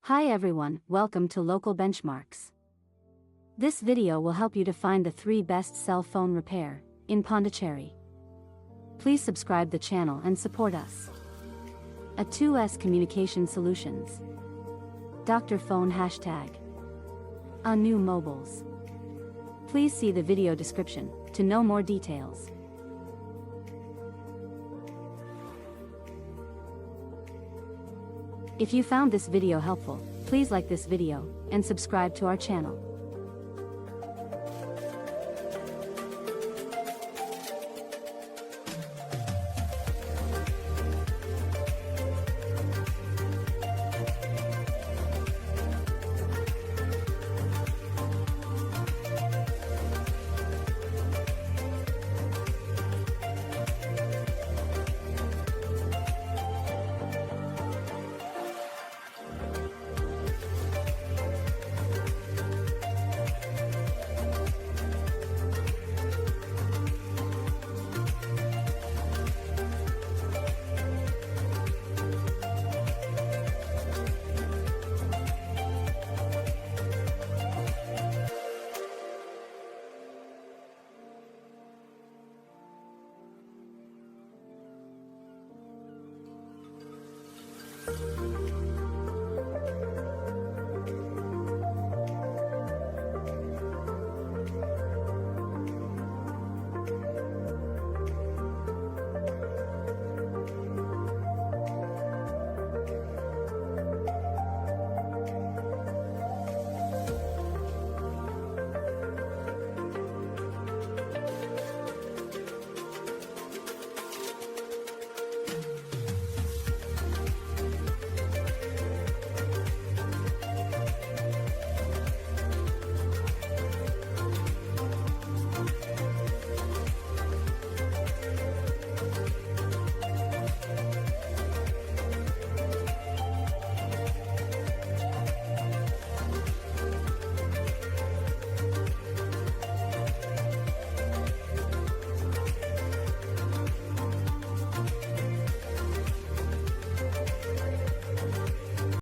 Hi everyone, welcome to Local Benchmarks. This video will help you to find the 3 best cell phone repair in Pondicherry. Please subscribe the channel and support us. A2S Communication Solutions. Dr. Phone hashtag. A new mobiles. Please see the video description to know more details. If you found this video helpful, please like this video and subscribe to our channel.